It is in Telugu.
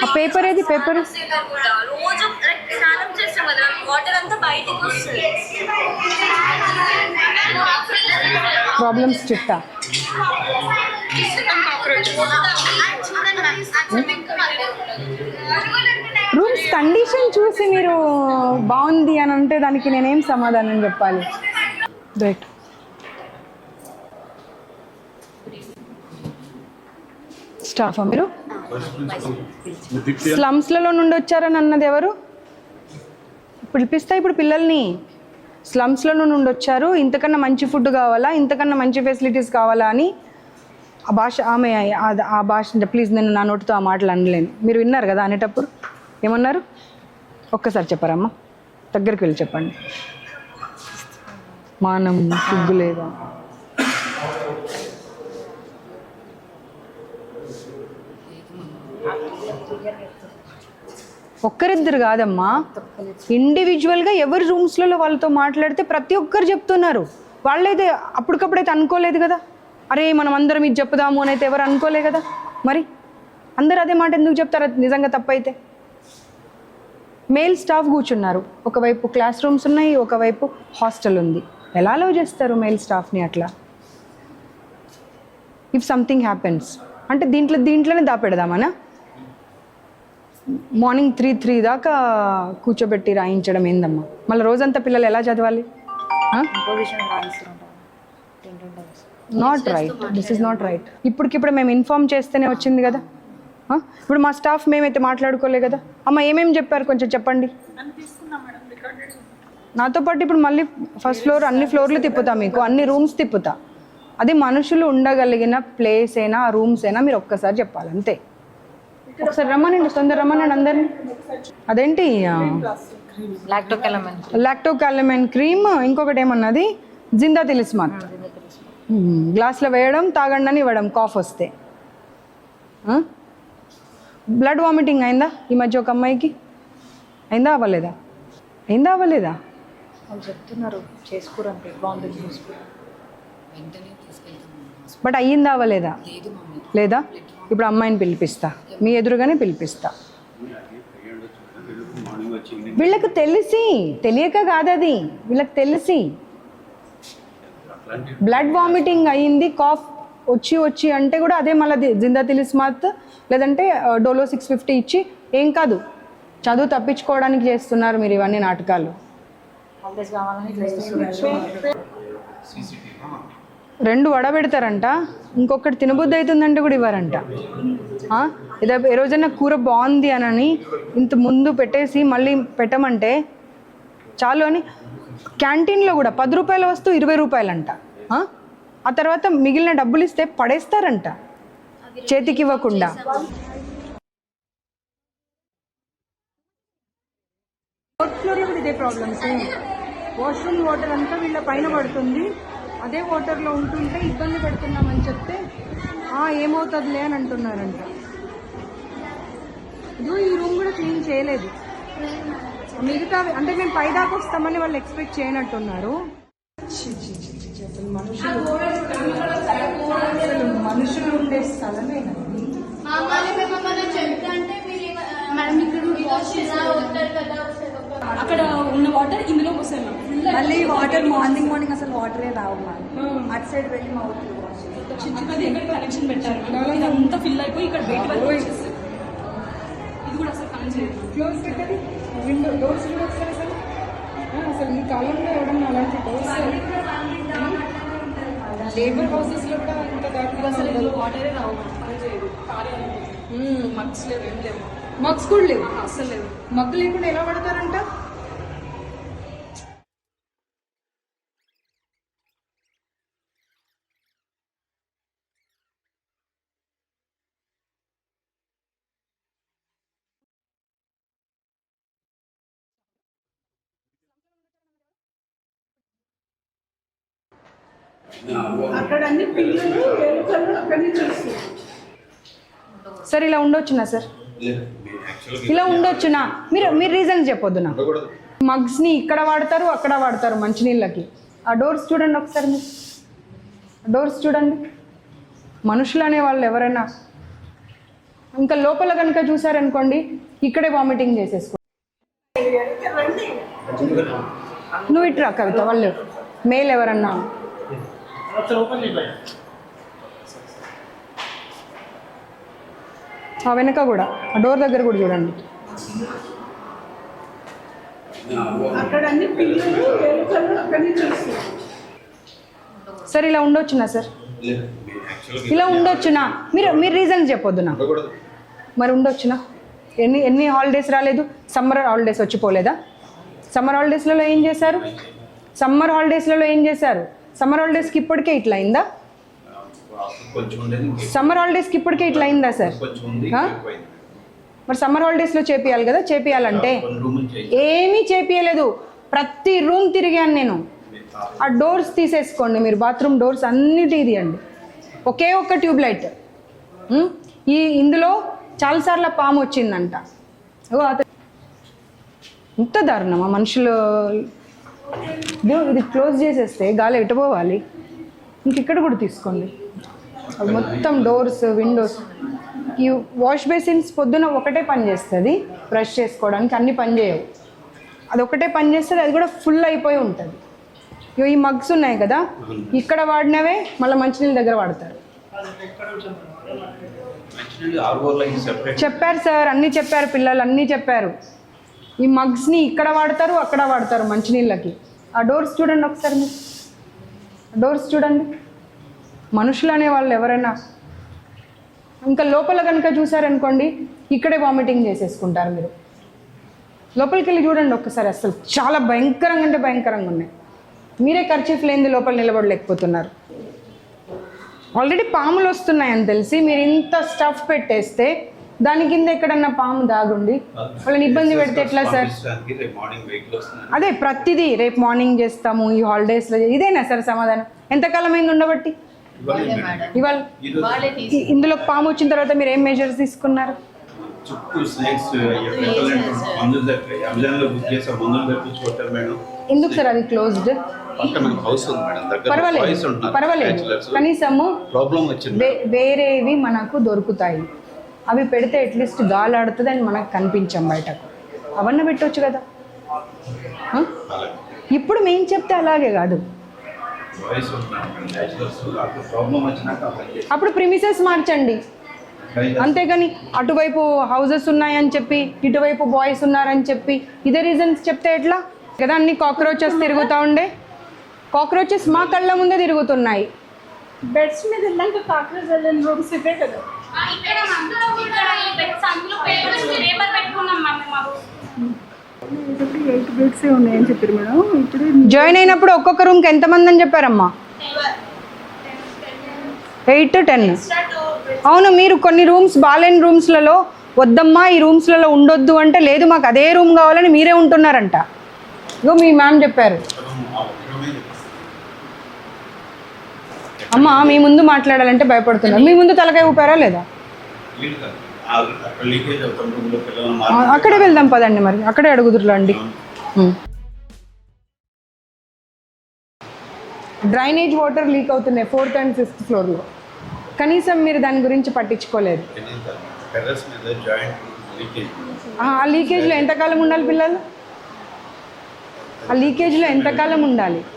ఆ పేపర్ ఏది పేపర్ రోజు స్నానం చేస్తాం కదా వాటర్ అంతా బయటకు వస్తుంది. ప్రాబ్లమ్స్ చిట్టా రూమ్స్ కండిషన్ చూసి మీరు బాగుంది అని అంటే దానికి నేనేం సమాధానం చెప్పాలి? రైట్. స్టాఫా మీరు? స్లమ్స్లలో నుండి వచ్చారని అన్నది ఎవరు? పిలిపిస్తా ఇప్పుడు పిల్లల్ని. స్లమ్స్లో నుండి వచ్చారు, ఇంతకన్నా మంచి ఫుడ్ కావాలా, ఇంతకన్నా మంచి ఫెసిలిటీస్ కావాలా అని ఆ భాష ఆమె ఆ భాష ప్లీజ్ నేను నా నోటితో ఆ మాటలు అనలేను. మీరు విన్నారు కదా అనేటప్పుడు ఏమన్నారు? ఒక్కసారి చెప్పారమ్మా, దగ్గరికి వెళ్ళి చెప్పండి. మానం సిగ్గు లేదా? ఒక్కరిద్దరు కాదమ్మా, ఇండివిజువల్గా ఎవరి రూమ్స్లలో వాళ్ళతో మాట్లాడితే ప్రతి ఒక్కరు చెప్తున్నారు. వాళ్ళైతే అప్పటికప్పుడైతే అనుకోలేదు కదా, అరే మనం అందరం ఇది చెప్పుదాము అని అయితే ఎవరు అనుకోలే కదా. మరి అందరు అదే మాట ఎందుకు చెప్తారు నిజంగా తప్పైతే? మేల్ స్టాఫ్ కూర్చున్నారు, ఒకవైపు క్లాస్ రూమ్స్ ఉన్నాయి, ఒకవైపు హాస్టల్ ఉంది. ఎలా అలౌ చేస్తారు మేల్ స్టాఫ్ని అట్లా? ఇఫ్ సంథింగ్ హ్యాపెన్స్ అంటే దీంట్లోనే దాపెడదామనా? మార్నింగ్ 3 దాకా కూర్చోబెట్టి రాయించడం ఏందమ్మా? మళ్ళీ రోజంతా పిల్లలు ఎలా చదవాలి? Not right, this is not right. ఇప్పటికిప్పుడు మేము ఇన్ఫార్మ్ చేస్తేనే వచ్చింది కదా. ఇప్పుడు మా స్టాఫ్ మేమైతే మాట్లాడుకోలే కదా. అమ్మ ఏమేమి చెప్పారు కొంచెం చెప్పండి. నాతో పాటు ఇప్పుడు మళ్ళీ ఫస్ట్ ఫ్లోర్ అన్ని ఫ్లోర్లు తిప్పుతా, మీకు అన్ని రూమ్స్ తిప్పుతా. అది మనుషులు ఉండగలిగిన ప్లేస్ అయినా రూమ్స్ అయినా మీరు ఒక్కసారి చెప్పాలి అంతే. ఒకసారి రమ్మనండి, తొందర రమ్మనండి అందరినీ. అదేంటి లాక్టోకాలమైన్ క్రీమ్, ఇంకొకటి ఏమన్నది జిందా తిలిస్మాత్ గ్లాస్లో వేయడం, తాగండి అని ఇవ్వడం కాఫ్ వస్తే. బ్లడ్ వామిటింగ్ అయిందా ఈ మధ్య ఒక అమ్మాయికి? అయిందా అవ్వలేదా? అయిందా అవ్వలేదా? వాళ్ళు చెప్తున్నారు చేసుకోరంటే బాగుంది. బట్ అయ్యిందా అవ్వలేదా? లేదా? ఇప్పుడు అమ్మాయిని పిలిపిస్తా, మీ ఎదురుగానే పిలిపిస్తా. వీళ్ళకి తెలిసి తెలియక కాదు, అది వీళ్ళకి తెలిసి బ్లడ్ వామిటింగ్ అయ్యింది, కాఫ్ వచ్చి అంటే కూడా అదే మళ్ళీ జిందా తిలిస్మాత్ లేదంటే డోలో 650 ఇచ్చి ఏం కాదు, చదువు తప్పించుకోవడానికి చేస్తున్నారు మీరు ఇవన్నీ నాటకాలు. 2 వడబెడతారంట, ఇంకొకటి తినబుద్ధి అవుతుందంటే కూడా ఇవ్వరంట. ఇదే ఏ రోజైనా కూర బాగుంది అని ఇంత ముందు పెట్టేసి మళ్ళీ పెట్టమంటే చాలు అని. క్యాంటీన్లో కూడా 10 రూపాయల వస్తువు 20 రూపాయలంట. ఆ తర్వాత మిగిలిన డబ్బులు ఇస్తే పడేస్తారంట చేతికి ఇవ్వకుండా. ఫోర్త్ ఫ్లోర్లో కూడా ఇదే ప్రాబ్లమ్స్. వాష్రూమ్ వాటర్ అంతా వీళ్ళ పైన పడుతుంది, అదే వాటర్లో ఉంటుంటే ఇబ్బంది పడుతున్నామని చెప్తే ఏమవుతుందిలే అని అంటున్నారంట. ఇదిగో ఈ రూమ్ కూడా క్లీన్ చేయలేదు. మిగతా అంటే మేము పైదాకా వస్తామని వాళ్ళు ఎక్స్పెక్ట్ చేయనట్టున్నారు. మనుషులు ఉండే స్థలమేనండి. అక్కడ ఉన్న వాటర్ ఇందులో వస్తాయి. మళ్ళీ వాటర్ మార్నింగ్ అసలు వాటరే రావు. అటు సైడ్ వెళ్ళి మా చిన్నది ఇక్కడ కనెక్షన్ పెట్టారు, ఇదంతా ఫిల్ అయిపోయి ఇక్కడ బయట వరకు వచ్చేసి ఇది కూడా అసలు కనెక్ట్ చేయలేదు. క్లోజ్ పెట్టది విండో డోర్స్ కూడా వస్తాయి అసలు ఈ కాలంలో ఎవడన్నా అలాంటి డోర్స్ లేబర్ హౌసెస్లో కూడా ఇంత దాకా అసలు ఇందులో వాటరే రావు, పని చేయదు. మగ్స్ లేవు, ఏం లేవు. మగ్స్ కూడా లేవు, అస్సలు లేవు. మగ్గు లేకుండా ఎలా పడతారంట? అక్కడ అన్ని పిల్లలు అక్కడి నుంచి. సార్ ఇలా ఉండొచ్చునా సార్? ఇలా ఉండొచ్చునా? మీరు రీజన్ చెప్పొద్దునా? మగ్స్ని ఇక్కడ వాడతారు, అక్కడ వాడతారు మంచినీళ్ళకి. ఆ డోర్స్ చూడండి ఒకసారి, మీరు డోర్స్ చూడండి. మనుషులు అనే వాళ్ళు ఎవరైనా ఇంకా లోపల కనుక చూసారనుకోండి ఇక్కడే వామిటింగ్ చేసేసుకో. నువ్వు ఇట్రా కవిత, వాళ్ళు మేల్ ఎవరన్నా ఆ వెనక కూడా ఆ డోర్ దగ్గర కూడా చూడండి. అక్కడ అన్ని పిల్లలు ఎలుకలు అక్కడి నుంచి వస్తాయి. సార్ ఇలా ఉండొచ్చునా సార్, ఇలా ఉండొచ్చునా? మీరు రీజన్ చెప్పొద్దు నాకు. మరి ఉండొచ్చునా? ఎన్ని హాలిడేస్ రాలేదు? సమ్మర్ హాలిడేస్ వచ్చిపోలేదా? సమ్మర్ హాలిడేస్లలో ఏం చేశారు? సమ్మర్ హాలిడేస్కి ఇప్పటికే ఇట్లా అయిందా? సమ్మర్ హాలిడేస్కి ఇప్పటికే ఇట్లా అయిందా సార్? మరి సమ్మర్ హాలిడేస్లో చేపియాలి కదా. చేపియాలంటే ఏమీ చేపియలేదు. ప్రతి రూమ్ తిరిగాను నేను. ఆ డోర్స్ తీసేసుకోండి మీరు, బాత్రూమ్ డోర్స్ అన్నిటి తీయండి. ఒకే ఒక్క ట్యూబ్ లైట్. ఇందులో చాలాసార్లు పాము వచ్చిందంట. ఇంత దారుణమా మనుషులు? ఇది క్లోజ్ చేసేస్తే గాలి ఎటుపోవాలి? ఇంకెక్కడ కూడా తీసుకోండి. అది మొత్తం డోర్స్, విండోస్. ఈ వాష్ బేసిన్స్ పొద్దున ఒకటే పని చేస్తుంది, బ్రష్ చేసుకోవడానికి. అన్ని పని చేయవు. అది ఒకటే పని చేస్తుంది, అది కూడా ఫుల్ అయిపోయి ఉంటుంది. ఈ మగ్స్ ఉన్నాయి కదా, ఇక్కడ వాడినవే మళ్ళీ మంచినీళ్ళ దగ్గర వాడతారు. చెప్పారు సార్, అన్నీ చెప్పారు, పిల్లలు అన్నీ చెప్పారు. ఈ మగ్స్ని ఇక్కడ వాడతారు, అక్కడ వాడతారు మంచినీళ్ళకి. ఆ డోర్స్ చూడండి ఒకసారి, మీరు డోర్స్ చూడండి. మనుషులు అనే వాళ్ళు ఎవరైనా ఇంకా లోపల కనుక చూసారనుకోండి ఇక్కడే వామిటింగ్ చేసేసుకుంటారు. మీరు లోపలికి వెళ్ళి చూడండి ఒక్కసారి. అసలు చాలా భయంకరంగా అంటే భయంకరంగా ఉన్నాయి. మీరే కర్చీఫ్ లేనిది లోపల నిలబడలేకపోతున్నారు. ఆల్రెడీ పాములు వస్తున్నాయని తెలిసి మీరు ఇంత స్టఫ్ పెట్టేస్తే దాని కింద ఎక్కడన్నా పాము దాగుండి వాళ్ళని ఇబ్బంది పెడితే ఎట్లా సార్? అదే ప్రతిదీ రేపు మార్నింగ్ చేస్తాము, ఈ హాలిడేస్లో. ఇదేనా సార్ సమాధానం? ఎంతకాలం అయింది ఉండబట్టి? ఇవాళ ఇందులో పాము వచ్చిన తర్వాత మీరు ఏం మెజర్స్ తీసుకున్నారు? ఎందుకు సార్ అది క్లోజ్డ్? పర్వాలేదు, కనీసము వేరేవి మనకు దొరుకుతాయి. అవి పెడితే అట్లీస్ట్ గాలి ఆడుతుంది అని మనకు కనిపించాం బయటకు. అవన్నీ పెట్టవచ్చు కదా. ఇప్పుడు మేము చెప్తే అలాగే కాదు. అప్పుడు ప్రిమిసెస్ మార్చండి, అంతేగాని అటువైపు హౌజెస్ ఉన్నాయని చెప్పి ఇటువైపు బాయ్స్ ఉన్నారని చెప్పి ఇదే రీజన్స్ చెప్తే ఎట్లా కదా? అన్ని కాక్రోచెస్ తిరుగుతూ ఉండే. కాక్రోచెస్ మా కళ్ళ ముందే తిరుగుతున్నాయి. బెడ్స్ మీద వెళ్ళాక కాక్రోచ్ వెళ్ళిన రూమ్స్ ఇవే కదా. ఇక్కడ అందులో పేపర్ పెట్టుకున్నాం మాకు. 8 బెడ్స్ ఉన్నాయని చెప్పారు మేడం. ఇప్పుడు జాయిన్ అయినప్పుడు ఒక్కొక్క రూమ్కి ఎంతమంది అని చెప్పారమ్మా? 8 to 10. అవును, మీరు కొన్ని రూమ్స్ బాలేని రూమ్స్లలో వద్దమ్మా ఈ రూమ్స్లలో ఉండొద్దు అంటే లేదు మాకు అదే రూమ్ కావాలని మీరే ఉంటున్నారంట. ఇగో మీ మ్యామ్ చెప్పారు. అమ్మ మీ ముందు మాట్లాడాలంటే భయపడుతున్నారు. మీ ముందు తలకాయ ఊపారా లేదా? అక్కడే వెళ్దాం పదండి, మరి అక్కడే అడుగుదురులండి. డ్రైనేజ్ వాటర్ లీక్ అవుతున్నాయి 4th and 5th ఫ్లోర్లో. కనీసం మీరు దాని గురించి పట్టించుకోలేదు. ఆ లీకేజ్లో ఎంతకాలం ఉండాలి పిల్లలు? ఆ లీకేజ్లో ఎంతకాలం ఉండాలి?